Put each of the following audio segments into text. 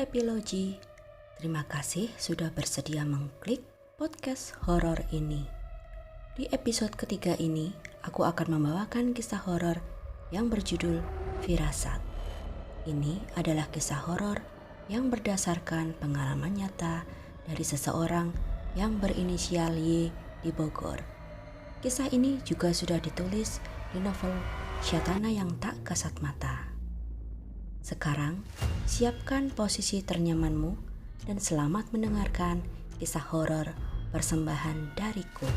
Epilogi. Terima kasih sudah bersedia mengklik podcast horor ini. Di episode ketiga ini, aku akan membawakan kisah horor yang berjudul Firasat. Ini adalah kisah horor yang berdasarkan pengalaman nyata dari seseorang yang berinisial Y di Bogor. Kisah ini juga sudah ditulis di novel Syaitana yang Tak Kasat Mata. Sekarang, siapkan posisi ternyamanmu dan selamat mendengarkan kisah horor persembahan dariku.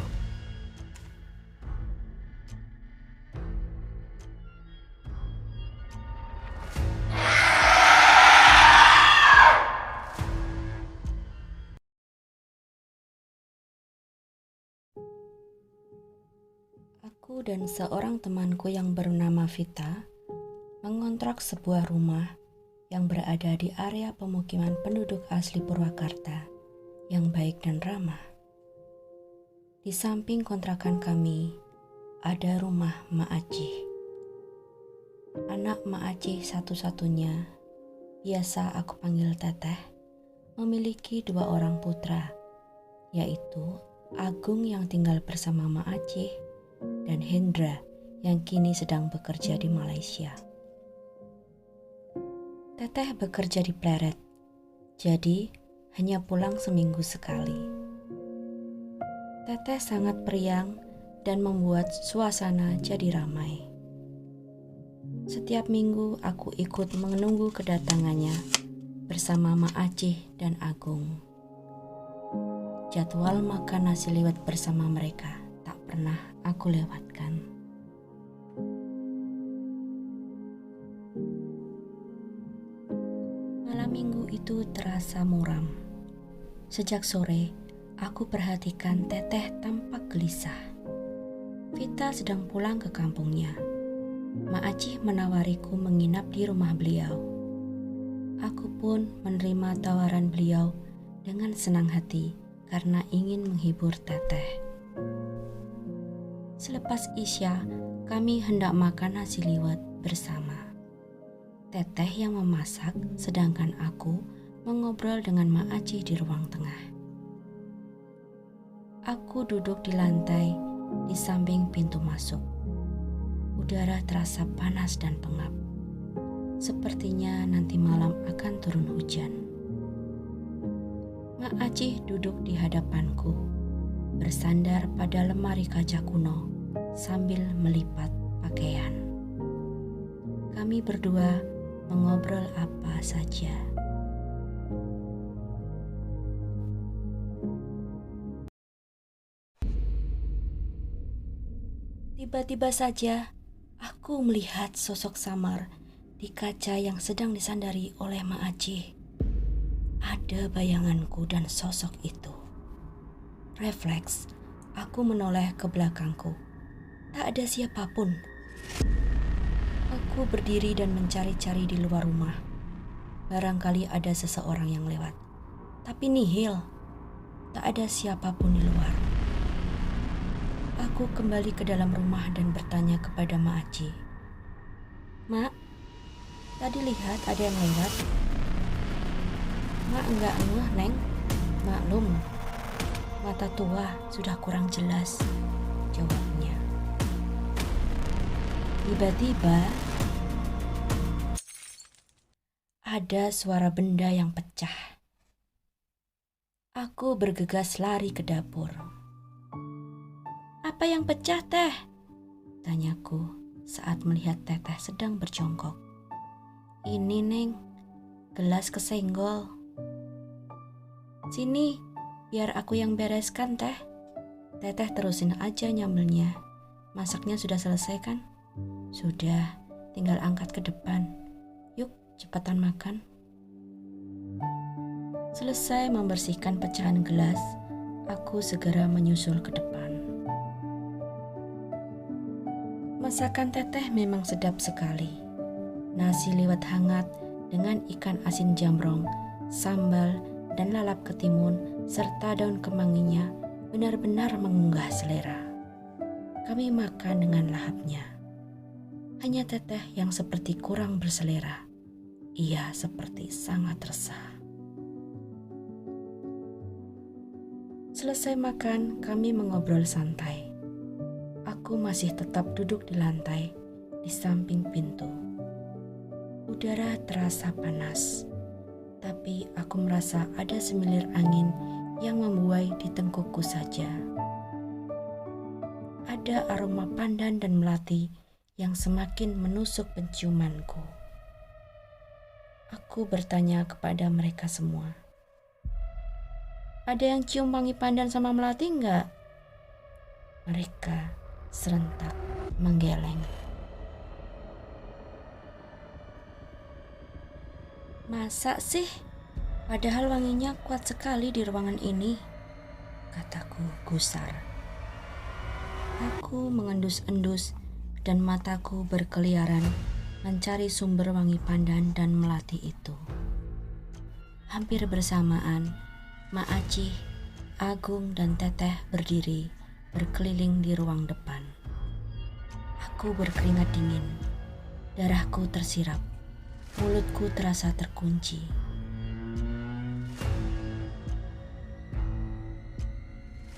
Aku dan seorang temanku yang bernama Vita mengontrak sebuah rumah yang berada di area pemukiman penduduk asli Purwakarta yang baik dan ramah. Di samping kontrakan kami ada rumah Mak Acih. Anak Mak Acih satu-satunya, biasa aku panggil Teteh, memiliki 2 orang putra, yaitu Agung yang tinggal bersama Mak Acih dan Hendra yang kini sedang bekerja di Malaysia. Teteh bekerja di Pleret, jadi hanya pulang seminggu sekali. Teteh sangat periang dan membuat suasana jadi ramai. Setiap minggu aku ikut menunggu kedatangannya bersama Mak Acih dan Agung. Jadwal makan nasi liwet bersama mereka tak pernah aku lewatkan. Malam minggu itu terasa muram. Sejak sore, aku perhatikan Teteh tampak gelisah. Vita sedang pulang ke kampungnya. Mak Acih menawariku menginap di rumah beliau. Aku pun menerima tawaran beliau dengan senang hati karena ingin menghibur Teteh. Selepas Isya, kami hendak makan nasi liwet bersama. Teteh yang memasak, sedangkan aku mengobrol dengan Mak Acih di ruang tengah. Aku duduk di lantai di samping pintu masuk. Udara terasa panas dan pengap. Sepertinya nanti malam akan turun hujan. Mak Acih duduk di hadapanku, bersandar pada lemari kaca kuno sambil melipat pakaian. Kami berdua mengobrol apa saja. Tiba-tiba saja aku melihat sosok samar di kaca yang sedang disandari oleh Mak Acih. Ada bayanganku dan sosok itu. Refleks, aku menoleh ke belakangku. Tak ada siapapun. Aku berdiri dan mencari-cari di luar rumah. Barangkali ada seseorang yang lewat. Tapi nihil. Tak ada siapapun di luar. Aku kembali ke dalam rumah dan bertanya kepada Mak Acih. Mak, tadi lihat ada yang lewat. Mak enggak ngeh, Neng. Maklum, mata tua sudah kurang jelas, jawabnya. Tiba-tiba ada suara benda yang pecah. Aku bergegas lari ke dapur. Apa yang pecah, Teh? Tanyaku saat melihat Teteh sedang berjongkok. Ini, Neng, gelas kesenggol. Sini, biar aku yang bereskan, Teh. Teteh terusin aja nyambelnya. Masaknya sudah selesai kan? Sudah, tinggal angkat ke depan. Yuk, cepatan makan. Selesai membersihkan pecahan gelas, aku segera menyusul ke depan. Masakan Teteh memang sedap sekali. Nasi liwet hangat dengan ikan asin jamrong, sambal, dan lalap ketimun, serta daun kemanginya benar-benar mengunggah selera. Kami makan dengan lahapnya. Hanya Teteh yang seperti kurang berselera. Ia seperti sangat resah. Selesai makan, kami mengobrol santai. Aku masih tetap duduk di lantai, di samping pintu. Udara terasa panas, tapi aku merasa ada semilir angin yang membuai di tengkukku saja. Ada aroma pandan dan melati yang semakin menusuk penciumanku. Aku bertanya kepada mereka semua. Ada yang cium wangi pandan sama melati enggak? Mereka serentak menggeleng. Masa sih? Padahal wanginya kuat sekali di ruangan ini, kataku gusar. Aku mengendus-endus dan mataku berkeliaran mencari sumber wangi pandan dan melati itu. Hampir bersamaan, Mak Acih, Agung, dan Teteh berdiri berkeliling di ruang depan. Aku berkeringat dingin, darahku tersirap, mulutku terasa terkunci.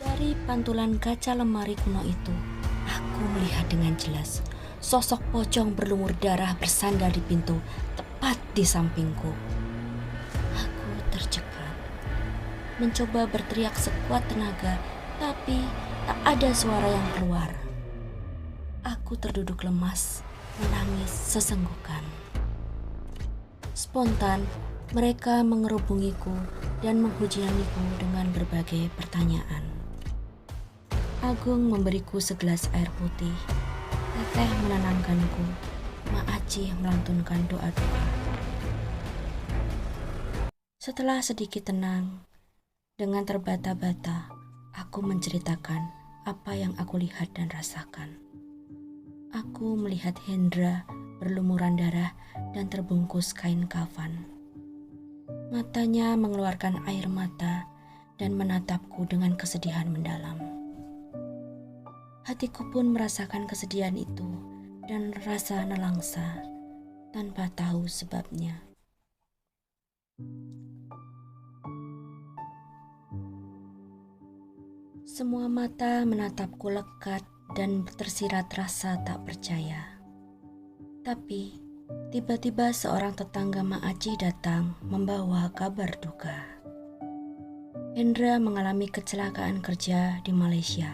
Dari pantulan kaca lemari kuno itu, aku melihat dengan jelas sosok pocong berlumur darah bersandar di pintu tepat di sampingku. Aku tercekat, mencoba berteriak sekuat tenaga, tapi tak ada suara yang keluar. Aku terduduk lemas, menangis sesenggukan. Spontan, mereka mengerubungiku dan menghujaniku dengan berbagai pertanyaan. Agung memberiku segelas air putih, Teteh menenangkanku, Mak Acih melantunkan doa-doa. Setelah sedikit tenang, dengan terbata-bata, aku menceritakan apa yang aku lihat dan rasakan. Aku melihat Hendra berlumuran darah dan terbungkus kain kafan. Matanya mengeluarkan air mata dan menatapku dengan kesedihan mendalam. Hatiku pun merasakan kesedihan itu dan rasa nelangsa tanpa tahu sebabnya. Semua mata menatapku lekat dan tersirat rasa tak percaya. Tapi tiba-tiba seorang tetangga Mak Acih datang membawa kabar duka. Hendra mengalami kecelakaan kerja di Malaysia.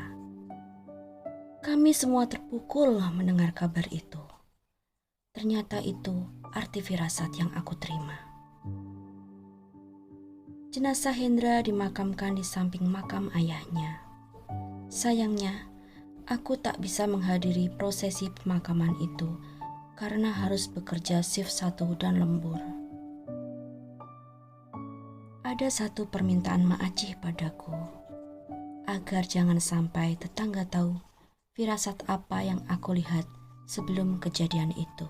Kami semua terpukul mendengar kabar itu. Ternyata itu arti firasat yang aku terima. Jenazah Hendra dimakamkan di samping makam ayahnya. Sayangnya, aku tak bisa menghadiri prosesi pemakaman itu karena harus bekerja shift 1 dan lembur. Ada satu permintaan Mak Acih padaku, agar jangan sampai tetangga tahu firasat apa yang aku lihat sebelum kejadian itu.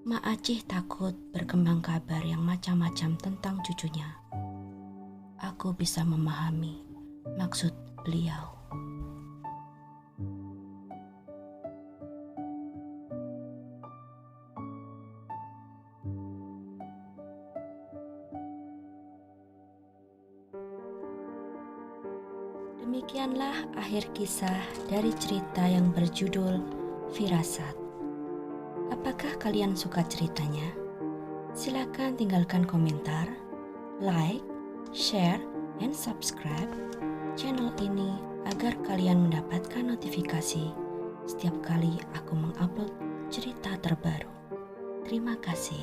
Mak Acih takut berkembang kabar yang macam-macam tentang cucunya. Aku bisa memahami maksud beliau. Demikianlah akhir kisah dari cerita yang berjudul Firasat. Apakah kalian suka ceritanya? Silakan tinggalkan komentar, like, share, and subscribe channel ini agar kalian mendapatkan notifikasi setiap kali aku mengupload cerita terbaru. Terima kasih.